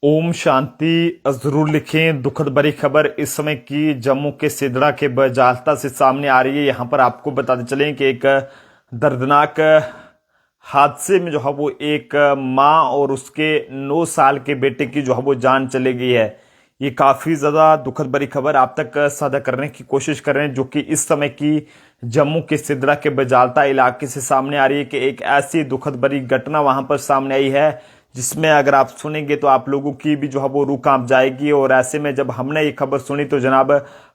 ओम शांति। जरूर लिखें। दुखद भरी खबर इस समय की जम्मू के सिदड़ा के बजालता से सामने आ रही है। यहाँ पर आपको बताते चलें कि एक दर्दनाक हादसे में जो है वो एक माँ और उसके 9 साल के बेटे की जो है वो जान चली गई है। ये काफी ज्यादा दुखद भरी खबर आप तक साझा करने की कोशिश कर रहे हैं, जो कि इस समय की जम्मू के सिदड़ा के बजालता इलाके से सामने आ रही है कि एक ऐसी दुखद भरी घटना वहां पर सामने आई है जिसमें अगर आप सुनेंगे तो आप लोगों की भी जो है वो रूह कांप जाएगी। और ऐसे में जब हमने ये खबर सुनी तो जनाब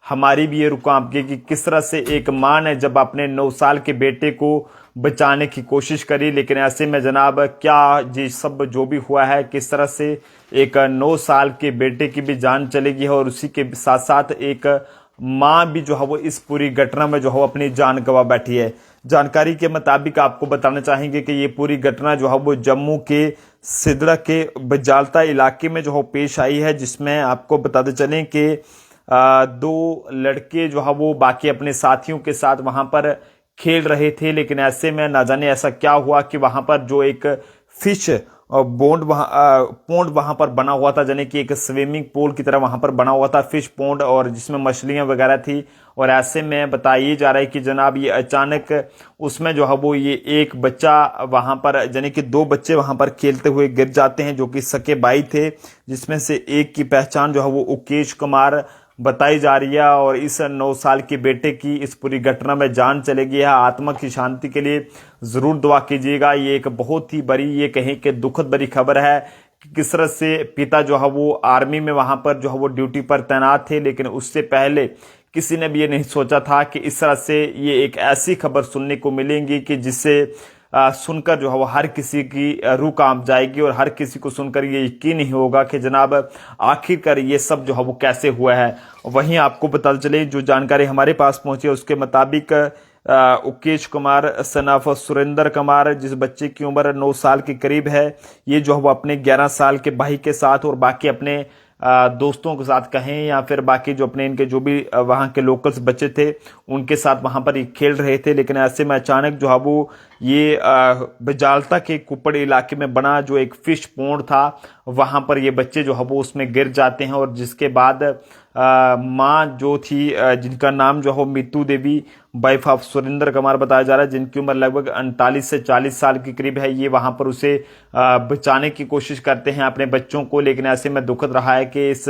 हमारी भी ये रूह कांप गई कि किस तरह से एक मां ने जब अपने 9 साल के बेटे को बचाने की कोशिश करी, लेकिन ऐसे में जनाब क्या जी सब जो भी हुआ है, किस तरह से एक 9 साल के बेटे की भी जान चलेगी है और उसी के साथ साथ एक मां भी जो है वो इस पूरी घटना में जो है अपनी जान गंवा बैठी है। जानकारी के मुताबिक आपको बताना चाहेंगे कि ये पूरी घटना जो है वो जम्मू के सिदड़ा के बजालता इलाके में जो है पेश आई है, जिसमें आपको बताते चलें कि 2 लड़के जो है वो बाकी अपने साथियों के साथ वहां पर खेल रहे थे, लेकिन ऐसे में ना जाने ऐसा क्या हुआ कि वहां पर जो एक फिश पोंड वहां पर बना हुआ था, यानी कि एक स्विमिंग पूल की तरह वहां पर बना हुआ था फिश पोंड, और जिसमें मछलियां वगैरह थी। और ऐसे में बताइए जा रहा है कि जनाब ये अचानक उसमें जो है वो ये एक बच्चा वहां पर, यानी कि 2 बच्चे वहां पर खेलते हुए गिर जाते हैं, जो कि सके भाई थे, जिसमें से एक की पहचान जो है वो उकेश कुमार बताई जा रही है। और इस 9 साल के बेटे की इस पूरी घटना में जान चलेगी है। आत्मा की शांति के लिए जरूर दुआ कीजिएगा। ये एक बहुत ही बड़ी, ये कहें कि दुखद भरी खबर है कि किस तरह से पिता जो है वो आर्मी में वहां पर जो है वो ड्यूटी पर तैनात थे, लेकिन उससे पहले किसी ने भी ये नहीं सोचा था कि इस तरह से ये एक ऐसी खबर सुनने को मिलेंगी कि जिससे सुनकर जो है वो हर किसी की रूह कांप जाएगी और हर किसी को सुनकर ये यकीन नहीं होगा कि जनाब आखिरकार ये सब जो है वो कैसे हुआ है। वहीं आपको पता चले जो जानकारी हमारे पास पहुंची है उसके मुताबिक उकेश कुमार सन ऑफ सुरेंद्र कुमार, जिस बच्चे की उम्र 9 साल के करीब है, ये जो है वो अपने 11 साल के भाई के साथ और बाकी अपने दोस्तों के साथ कहें या फिर बाकी जो अपने इनके जो भी वहां के लोकल्स बच्चे थे उनके साथ वहां पर खेल रहे थे। लेकिन ऐसे में अचानक जो है वो ये बजालता के कुपड़ इलाके में बना जो एक फिश पोंड था, वहां पर ये बच्चे जो है वो उसमें गिर जाते हैं। और जिसके बाद माँ जो थी, जिनका नाम जो है मीतू देवी वाइफ ऑफ सुरेंद्र कुमार बताया जा रहा है, जिनकी उम्र लगभग 39 से 40 साल के करीब है, ये वहां पर उसे बचाने की कोशिश करते हैं अपने बच्चों को। लेकिन ऐसे में दुखद रहा है कि इस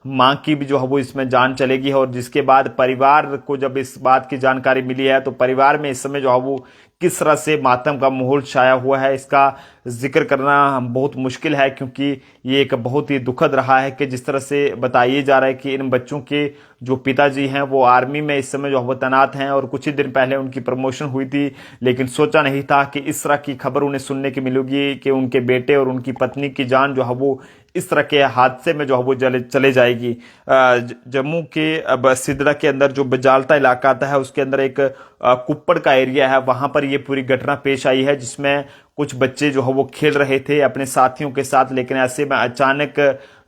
मां की भी जो है वो इसमें जान चलेगी। और जिसके बाद परिवार को जब इस बात की जानकारी मिली है तो परिवार में इस समय जो है वो किस तरह से मातम का माहौल छाया हुआ है, इसका जिक्र करना बहुत मुश्किल है, क्योंकि ये एक बहुत ही दुखद रहा है कि जिस तरह से बताइए जा रहा है कि इन बच्चों के जो पिताजी हैं वो आर्मी में इस समय जो है वो तैनात हैं और कुछ ही दिन पहले उनकी प्रमोशन हुई थी। लेकिन सोचा नहीं था कि इस तरह की खबर उन्हें सुनने की मिलेगी कि उनके बेटे और उनकी पत्नी की जान जो है वो इस तरह के हादसे में जो है वो चले जाएगी। जम्मू के सिदड़ा के अंदर जो बजालता इलाका आता है उसके अंदर एक कुप्पड़ का एरिया है, वहां पर ये पूरी घटना पेश आई है, जिसमें कुछ बच्चे जो है वो खेल रहे थे अपने साथियों के साथ। लेकिन ऐसे में अचानक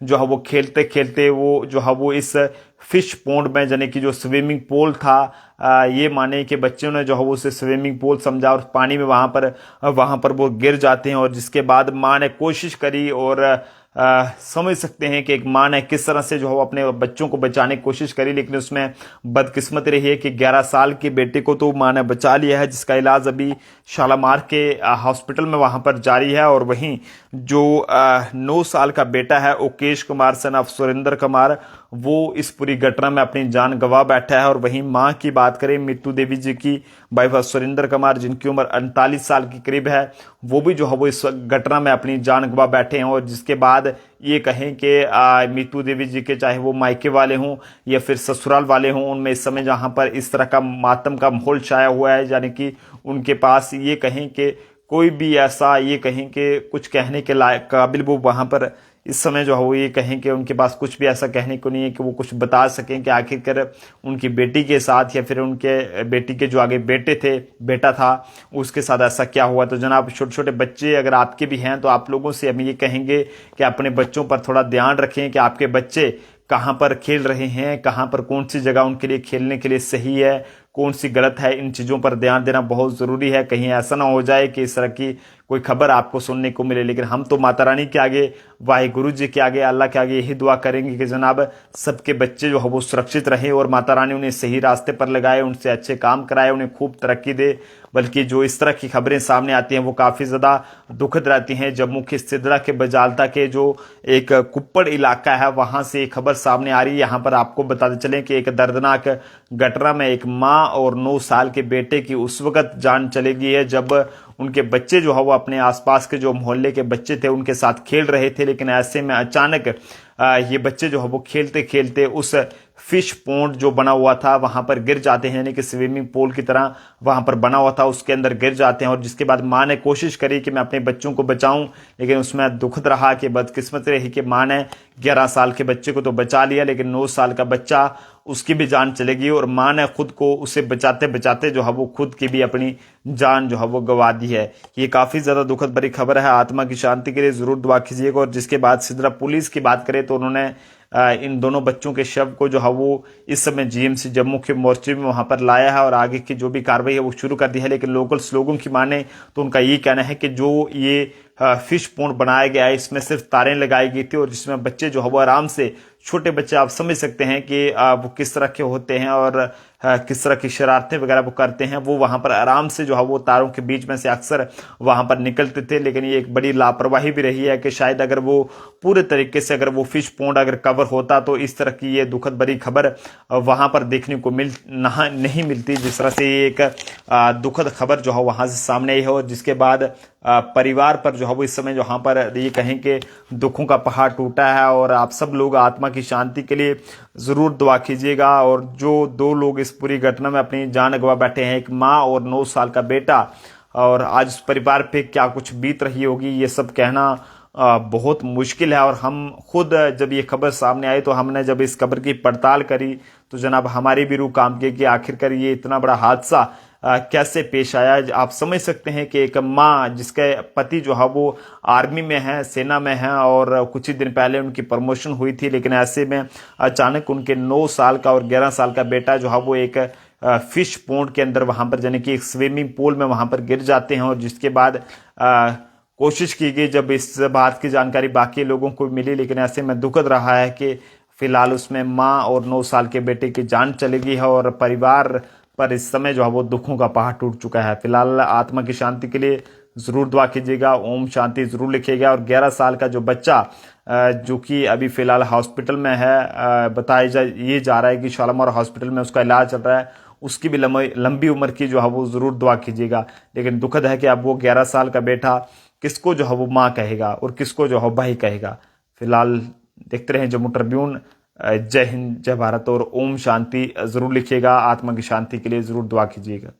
जो है वो खेलते खेलते वो जो है वो इस फिश पोंड में, यानी कि जो स्विमिंग पूल था, ये माने कि बच्चों ने जो है वो उसे स्विमिंग पूल समझा और पानी में वहां पर वो गिर जाते हैं। और जिसके बाद माँ ने कोशिश करी और समझ सकते हैं कि एक माँ ने किस तरह से जो है अपने बच्चों को बचाने की कोशिश करी, लेकिन उसमें बदकिस्मती रही है कि 11 साल के बेटे को तो माँ ने बचा लिया है, जिसका इलाज अभी शालामार के हॉस्पिटल में वहां पर जारी है। और वहीं जो 9 साल का बेटा है उकेश कुमार सन ऑफ सुरेंद्र कुमार, वो इस पूरी घटना में अपनी जान गंवा बैठा है। और वहीं मां की बात करें मीतू देवी जी की, वाइफ सुरेंद्र कुमार, जिनकी उम्र 39 साल के करीब है, वो भी जो है वो इस घटना में अपनी जान गंवा बैठे हैं। और जिसके बाद ये कहें कि मीतू देवी जी के चाहे वो मायके वाले हों या फिर ससुराल वाले हों, उनमें इस समय जहां पर इस तरह का मातम का माहौल छाया हुआ है, यानी कि उनके पास ये कहें कि कोई भी ऐसा, ये कहें कि कुछ कहने के लायक काबिल वो वहां पर इस समय जो है वो ये कहें कि उनके पास कुछ भी ऐसा कहने को नहीं है कि वो कुछ बता सकें कि आखिरकार उनकी बेटी के साथ या फिर उनके बेटी के जो आगे बेटा था उसके साथ ऐसा क्या हुआ। तो जनाब छोटे छोटे बच्चे अगर आपके भी हैं तो आप लोगों से हम ये कहेंगे कि अपने बच्चों पर थोड़ा ध्यान रखें कि आपके बच्चे कहाँ पर खेल रहे हैं, कहाँ पर कौन सी जगह उनके लिए खेलने के लिए सही है, कौन सी गलत है, इन चीज़ों पर ध्यान देना बहुत ज़रूरी है। कहीं ऐसा ना हो जाए कि इस तरह की कोई खबर आपको सुनने को मिले। लेकिन हम तो माता रानी के आगे, वाहिगुरु जी के आगे, अल्लाह के आगे यही दुआ करेंगे कि जनाब सबके बच्चे जो है वो सुरक्षित रहें और माता रानी उन्हें सही रास्ते पर लगाए, उनसे अच्छे काम कराए, उन्हें खूब तरक्की दे। बल्कि जो इस तरह की खबरें सामने आती हैं वो काफ़ी ज़्यादा दुखद रहती हैं। जम्मू के सिदड़ा के बजालता के जो एक कुप्पड़ इलाका है वहाँ से एक खबर सामने आ रही है। यहाँ पर आपको बताते चलें कि एक दर्दनाक घटना में एक माँ और 9 साल के बेटे की उस वक्त जान चली गई है जब उनके बच्चे जो है वो अपने आसपास के जो मोहल्ले के बच्चे थे उनके साथ खेल रहे थे। लेकिन ऐसे में अचानक ये बच्चे जो है वो खेलते खेलते उस फिश पॉन्ड जो बना हुआ था वहां पर गिर जाते हैं, यानी कि स्विमिंग पूल की तरह वहां पर बना हुआ था उसके अंदर गिर जाते हैं। और जिसके बाद मां ने कोशिश करी कि मैं अपने बच्चों को बचाऊं, लेकिन उसमें दुखद रहा कि बदकिस्मत रही कि मां ने 11 साल के बच्चे को तो बचा लिया, लेकिन 9 साल का बच्चा उसकी भी जान चलेगी और मां ने खुद को उसे बचाते बचाते जो है वो खुद की भी अपनी जान जो है वो गंवा दी है। ये काफी ज्यादा दुखद भरी खबर है। आत्मा की शांति के लिए जरूर दुआ कीजिएगा। और जिसके बाद सिदरा पुलिस की बात करें तो उन्होंने इन दोनों बच्चों के शव को जो है वो इस समय जीएमसी जम्मू के मोर्चे में वहां पर लाया है और आगे की जो भी कार्रवाई है वो शुरू कर दी है। लेकिन लोकल्स लोगों की माने तो उनका ये कहना है कि जो ये फिश पॉन्ड बनाया गया है इसमें सिर्फ तारें लगाई गई थी और जिसमें बच्चे जो है वो आराम से, छोटे बच्चे आप समझ सकते हैं कि वो किस तरह के होते हैं और किस तरह की शरारतें वगैरह वो करते हैं, वो वहां पर आराम से जो है वो तारों के बीच में से अक्सर वहां पर निकलते थे। लेकिन ये एक बड़ी लापरवाही भी रही है कि शायद अगर वो पूरे तरीके से अगर वो फिश पॉन्ड अगर कवर होता तो इस तरह की ये दुखद भरी खबर वहां पर देखने को नहीं मिलती जिस तरह से एक दुखद खबर जो है वहां से सामने आई है। और जिसके बाद परिवार पर जो है वो इस समय जहां पर ये कहें कि दुखों का पहाड़ टूटा है और आप सब लोग आत्मा की शांति के लिए जरूर दुआ कीजिएगा। और जो 2 लोग इस पूरी घटना में अपनी जान गंवा बैठे हैं, एक माँ और 9 साल का बेटा, और आज उस परिवार पे क्या कुछ बीत रही होगी ये सब कहना बहुत मुश्किल है। और हम खुद जब ये खबर सामने आई तो हमने जब इस खबर की पड़ताल करी तो जनाब हमारी भी रूह काम की कि आखिरकार ये इतना बड़ा हादसा कैसे पेश आया। आप समझ सकते हैं कि एक माँ जिसके पति जो है वो आर्मी में है, सेना में है और कुछ ही दिन पहले उनकी प्रमोशन हुई थी, लेकिन ऐसे में अचानक उनके 9 साल का और 11 साल का बेटा जो है वो एक फिश पॉन्ड के अंदर वहां पर यानी कि एक स्विमिंग पूल में वहां पर गिर जाते हैं। और जिसके बाद कोशिश की गई जब इस बात की जानकारी बाकी लोगों को मिली, लेकिन ऐसे में दुखद रहा है कि फिलहाल उसमें माँ और 9 साल के बेटे की जान चली गई है और परिवार पर इस समय जो है वो दुखों का पहाड़ टूट चुका है। फिलहाल आत्मा की शांति के लिए जरूर दुआ कीजिएगा, ओम शांति जरूर लिखिएगा। और 11 साल का जो बच्चा जो कि अभी फिलहाल हॉस्पिटल में है, बताया ये जा रहा है कि शालामार हॉस्पिटल में उसका इलाज चल रहा है, उसकी भी लंबी उम्र की जो है वो जरूर दुआ कीजिएगा। लेकिन दुखद है कि अब वो 11 साल का बेटा किसको जो है वो माँ कहेगा और किसको जो है भाई कहेगा। फिलहाल देखते रहें जम्मू ट्रिब्यून। जय हिंद, जय भारत और ओम शांति जरूर लिखिएगा। आत्मा की शांति के लिए जरूर दुआ कीजिएगा।